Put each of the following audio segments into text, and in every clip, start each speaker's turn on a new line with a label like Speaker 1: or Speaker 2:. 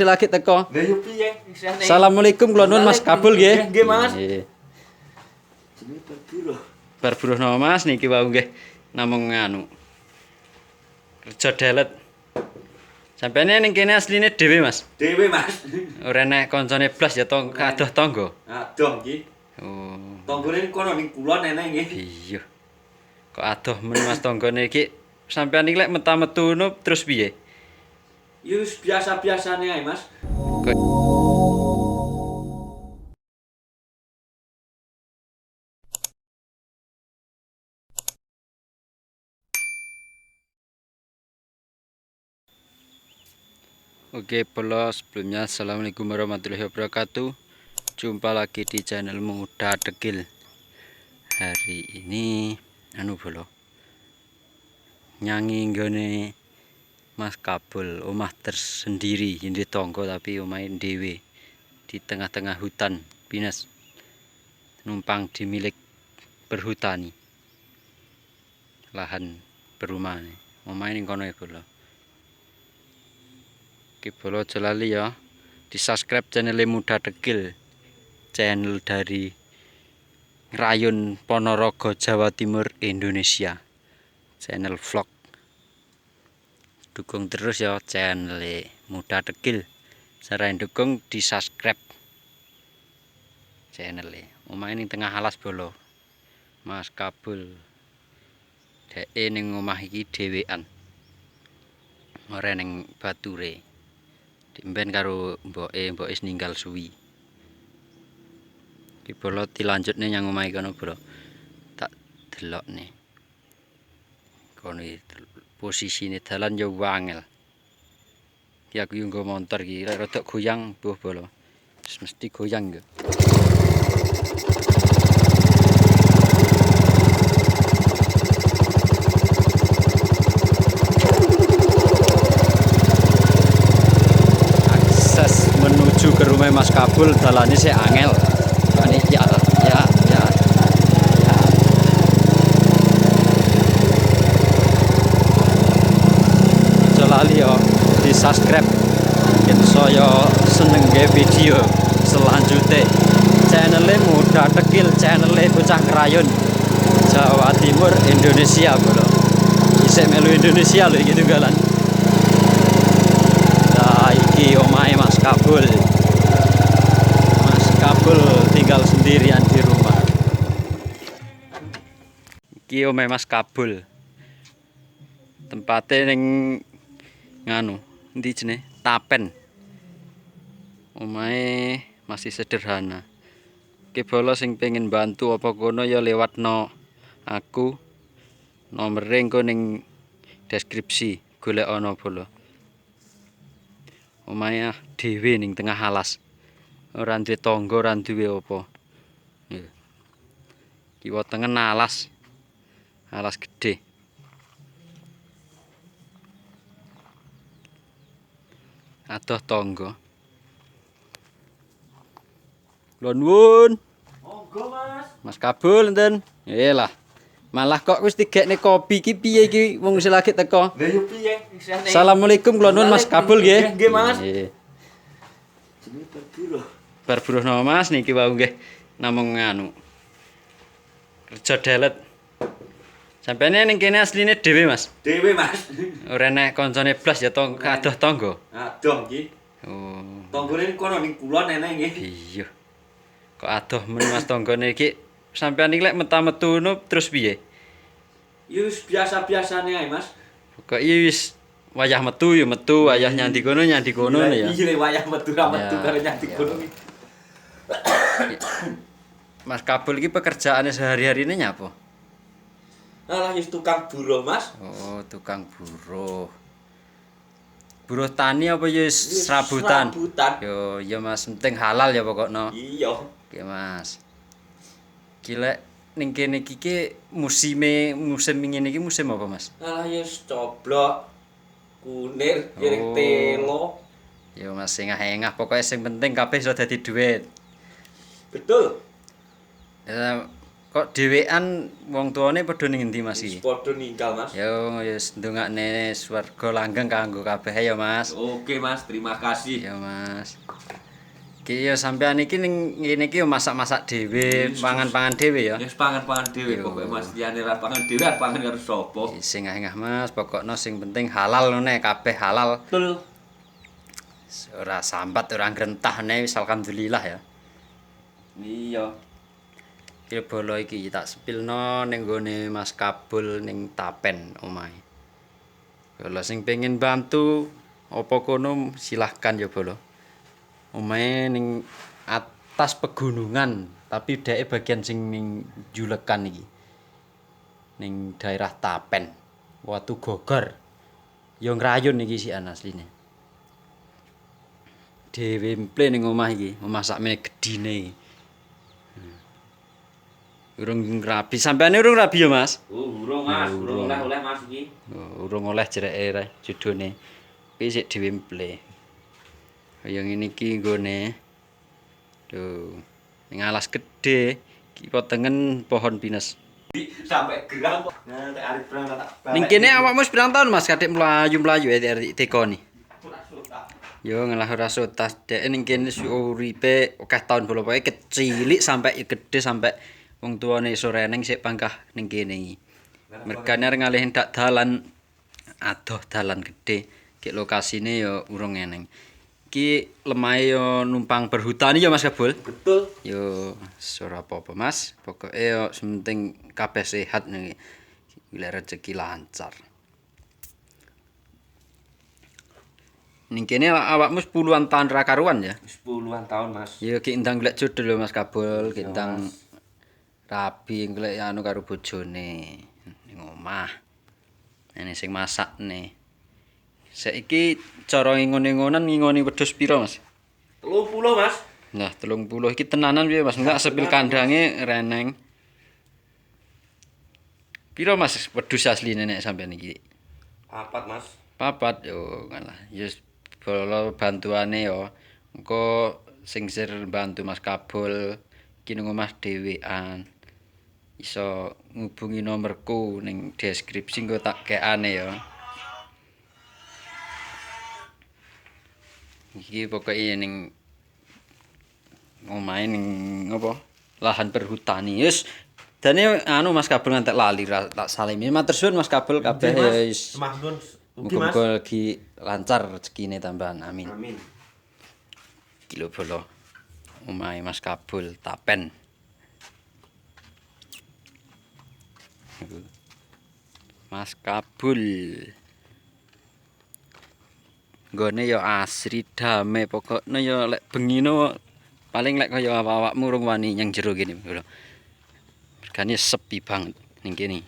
Speaker 1: Lagi teko.
Speaker 2: Lah yo piye?
Speaker 1: Assalamualaikum kula nuwun Mas Kabul nggih.
Speaker 2: Nggih, Mas. Jenenge berburu.
Speaker 1: Berburuh nama Mas niki wau nggih. Namung nganu. Kerja delet. Sampene ning kene asline dhewe Mas.
Speaker 2: Dhewe, Mas.
Speaker 1: Ora enek kancane blas ya kadoh tangga.
Speaker 2: Adoh iki.
Speaker 1: Oh.
Speaker 2: Tanggane kono ning kulon enek nggih.
Speaker 1: Iya. Kok adoh men Mas tanggane iki sampean iki lek meta-metu ngono terus piye?
Speaker 2: Yo wis biasa-biasane ae, Mas.
Speaker 1: Oke, polos sebelumnya assalamualaikum warahmatullahi wabarakatuh. Jumpa lagi di channel Muda Dekil. Hari ini bolo nyanyi nggone Mas Kabul, omah tersendiri di tonggo tapi omah dhewe di tengah-tengah hutan pinus, numpang di milik perhutani lahan perumahan omah ning kono ya bolo. Oke bolo aja lali ya di subscribe channel Muda Dekil, channel dari Rayon Ponorogo, Jawa Timur, Indonesia, channel vlog. Dukung terus ya channel Muda Dekil, sarain dukung di subscribe channel omah ning tengah alas bolo Mas Kabul dek ning omah iki dhewean ora ning bature dimben karo mboke ninggal suwi. Iki bolo dilanjutne nyang omah kono bro, tak delok nih kono posisine dalan ya wangel. Iki aku yo nggo montor iki rada goyang mbuh bolo. Mesti goyang yo. Akses menuju ke rumah Mas Kabul dalane sik angel. Ini ya. Aja lali yo di subscribe yen saya seneng nge video selanjutnya. Channel Muda Dekil, channel bocah krayon Jawa Timur, Indonesia bro. Isih melu Indonesia lho iki tunggalan. Nah iki omahe Mas Kabul. Mas Kabul tinggal sendirian di rumah. Iki omahe Mas Kabul. Tempatnya ning nganu endi jenenge Tapen. Omahe masih sederhana. Oke bolo sing pengen bantu apa kono ya lewatno aku. Nomere engko ning deskripsi golek ana bolo. Omahe dhewe ning tengah alas. Ora duwe tangga, ora duwe apa. Kiwa tengen alas. Alas gede. Adoh tangga. Kula nuwun.
Speaker 2: Monggo, Mas.
Speaker 1: Mas Kabul enten. Iyalah. Malah kok wis digekne kopi iki piye iki wong wis lagi teko.
Speaker 2: Lah yo piye?
Speaker 1: Assalamualaikum kula nuwun Mas Kabul nggih.
Speaker 2: Nggih, Mas.
Speaker 1: Nggih.
Speaker 2: Jenenge berburu.
Speaker 1: Berburuh nama Mas niki wau nggih. Namung nganu. Kerja delet. Sampene ning kene asline dhewe Mas.
Speaker 2: Dhewe, Mas.
Speaker 1: Ora enek kancane blas ya kadoh tangga.
Speaker 2: Adoh iki.
Speaker 1: Oh.
Speaker 2: Tanggane kono ning kulon enek nggih.
Speaker 1: Iya. Kok adoh men Mas tanggane iki sampean iki lek meta-metu ngono terus piye?
Speaker 2: Yo wis biasa-biasane ae, Mas.
Speaker 1: Kok wis wayah metu ya metu, wayah nyandi kono ya.
Speaker 2: Iya wayah metu ra metu
Speaker 1: Ya,
Speaker 2: karo nyati kono iki.
Speaker 1: Mas Kabul iki pekerjaannya sehari-hari ini nyapa?
Speaker 2: Alah wis tukang buruh, Mas.
Speaker 1: Oh, tukang buruh. Buruh tani apa ya serabutan?
Speaker 2: Serabutan.
Speaker 1: Yo, ya Mas, penting halal ya pokoknya.
Speaker 2: Iya.
Speaker 1: Oke, Mas. Gila ning kene iki musim ngene iki musim apa, Mas?
Speaker 2: Alah ya wis coblok. Kunir, kiring telo.
Speaker 1: Ya Mas, engah-engah pokoknya sing penting kabeh iso dadi duit.
Speaker 2: Betul.
Speaker 1: Ya, Kok dhewean wong tuane padha ning endi Mas iki?
Speaker 2: Padha ninggal, Mas.
Speaker 1: Yo wis ndongakne swarga langgeng kanggo kabeh ya Mas.
Speaker 2: Oke, Mas. Terima kasih.
Speaker 1: Ya Mas. Iki ya sampean iki ning ngene iki yo masak-masak dhewe, pangan-pangan dhewe ya.
Speaker 2: Wis pangan-pangan dhewe pokoke Mas. Liyane ra pangan dhewe, pangan karo sapa?
Speaker 1: Sing engah Mas, pokoknya sing penting halal ngene kabeh halal.
Speaker 2: Betul.
Speaker 1: Ora sambat, ora ngrentah ne wis alhamdulillah ya.
Speaker 2: Iya.
Speaker 1: Iki bola iki tak sepilno ning gone Mas Kabul ning Tapen omahe. Kalau sing pengen bantu apa kono silahkan ya bola. Omahe ning atas pegunungan, tapi dheke bagian sing ning julekan iki. Ning daerah Tapen, Watu Gogor. Ya ngrayun iki sik asline. Dhewe mple ning omah iki, omah sakmene gedine iki. Urung rabi, sampeane urung rabi ya, Mas?
Speaker 2: Urung Mas, urung oleh Mas iki.
Speaker 1: Urung oleh jereke judone. Iki sik dhewe mple. Kaya ngene iki nggone. Lho, ning alas gede, iki potengen pohon pinus.
Speaker 2: Sampai gerang kok. Nah, tek arep berang tak balik.
Speaker 1: Ning kene awakmu wis pirang taun Mas kadek mlayu-mlayu teko ni. Yo ngalah ora sotas. Dek ning kene uripe akeh taun bola pokoke kecilik sampai gede sampai wong tuane iso reneng sik pangkah ning kene iki. Mergane arep ngalihin dak dalan adoh dalan gede. Ki lokasine yo urung eneng. Iki lemahe yo numpang berhutani ya Mas Kabul.
Speaker 2: Betul.
Speaker 1: Yo ora apa-apa Mas. Pokoke yo sementing kabeh sehat nih. Gila rezeki lancar. Ning kene awakmu puluhan tahun ra karuan ya.
Speaker 2: Wis puluhan tahun, Mas.
Speaker 1: Ya ki ndang golek jodoh lho Mas Kabul, ki ndang rabi golek anu karo bojone ning omah. Ini sing masak nih. Saiki cara ngingon-ingonan ngingoni wedhus pira Mas?
Speaker 2: 30, Mas.
Speaker 1: Nah, 30 iki tenanan piye Mas? Enggak sepil kandange reneng. Pira Mas wedhus asline nek sampean iki?
Speaker 2: 4, Mas.
Speaker 1: Papat yo ngalah. Ya bolo bantuane yo. Engko sing sir bantu Mas Kabul iki nang omah dhewean. Iso ngubungi nomorku ning deskripsi engko tak kekane yo. Iki pokoke ning omahe ning apa? Lahan perhutani. Wis dene anu Mas Kabul ngantek lali tak salimi. Matur suwun Mas Kabul kabeh ya wis.
Speaker 2: Semahdun. Ugi, Mas.
Speaker 1: Muga-muga lagi lancar rezekine tambahan. Amin.
Speaker 2: Amin.
Speaker 1: Kilo bolo. Omahe Mas Kabul Tapen. Mas Kabul. Nggone ya asri damai pokoknya ya lek bengino paling lek kaya awakmu urung wani nyang jero kene lho. Mergane sepi banget ning kene.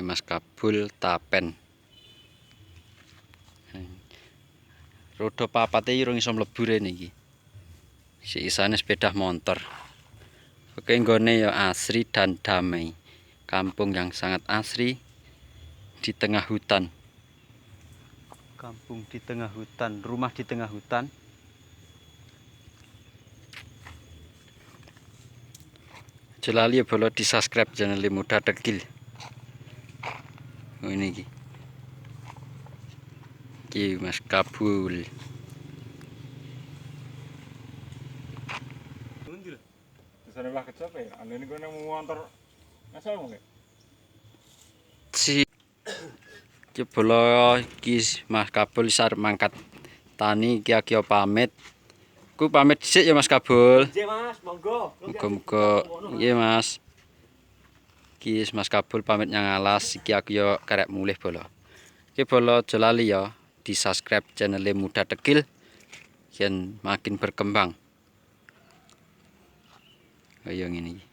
Speaker 1: Mas Kabul Tapen. Roda papate urung iso mlebu rene iki. Sisane sepeda motor. Oke nggone ya asri dan damai. Kampung yang sangat asri di tengah hutan. Kampung di tengah hutan, rumah di tengah hutan. Jelali ya bolo di subscribe channel Muda Dekil. Oh ini iki. Iki Mas Kabul.
Speaker 3: Sana lah kecape ya. Ane niku nang montor asal mungkin.
Speaker 1: Si Jebolo iki Mas Kabul sar mangkat tani iki pamit. Ku pamit dhisik ya Mas Kabul.
Speaker 2: Nggih, Mas, monggo.
Speaker 1: Muga-muga nggih Mas. Iki Mas Kabul pamit nyang alas iki aku yo karek mulih bolo. Iki bolo aja lali ya di subscribe channel Muda Dekil yen makin berkembang. Kaya ngene iki.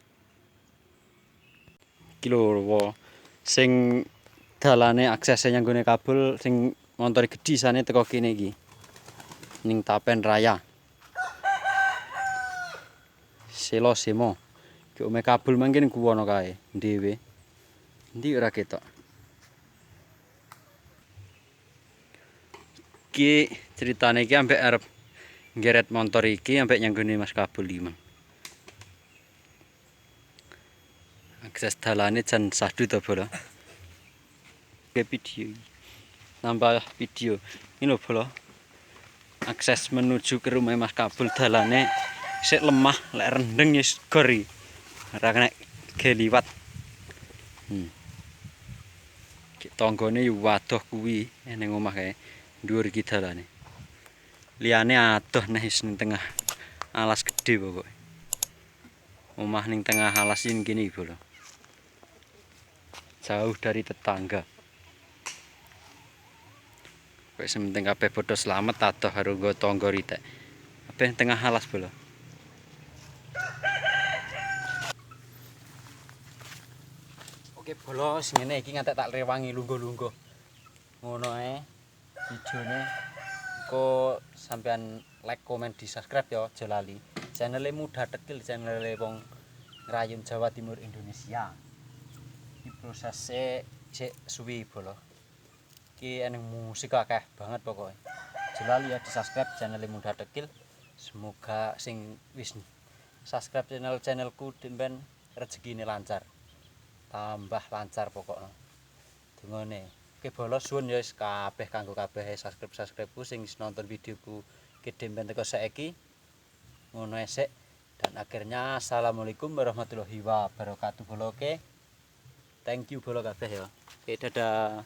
Speaker 1: Iki lho sing dalane aksese nyang gone Kabul sing montor gedhi sane teko kene iki. Ning Tapen Raya. Selo Semo. Ki ome kabul mangkin kuwono kae dhewe. Endi ora ketok. Ki ceritane iki ambek arep ngeret motor iki ambek nyanggone Mas Kabul iki, Mang. Akses dalane jan sadu to, Bolo. Ke video iki. Nambah video. Ini lho, Bolo. Akses menuju ke rumah Mas Kabul dalane sik lemah, lek rendeng wis gor iki. Ora kena geliwat. Tanggane yo wadoh kuwi ning omah kae. Dhuwur iki dalane. Liyane adoh neh wis ning tengah alas gede pokoke. Omah ning tengah alas ini gini Bolo. Jauh dari tetangga. Wis sementing kabeh padha slamet adoh karo nggo tangga ritek. Kabeh tengah alas Bolo. Oke Bolo, sing ngene iki ngantek tak rewangi lungguh-lungguh. Ngono ae videone. Kok sampean like, komen, di subscribe ya, aja lali. Channel Muda Tekil, channel wong ngrayun Jawa Timur Indonesia. Iki prosese sik suwi Bolo. Iki eneng musik akeh banget pokoknya. Aja lali ya di subscribe channel Muda Tekil. Semoga sing wis subscribe channelku ben rezekine lancar. Tambah lancar pokoknya. Dungane. Oke Bolo suwun ya wis kabeh kanggo kabeh subscribe-subscribeku sing wis nonton videoku kedemben teko saiki. Ngono esek dan akhirnya assalamualaikum warahmatullahi wabarakatuh Bolo. Oke. Thank you Bolo kabeh ya. Oke dadah.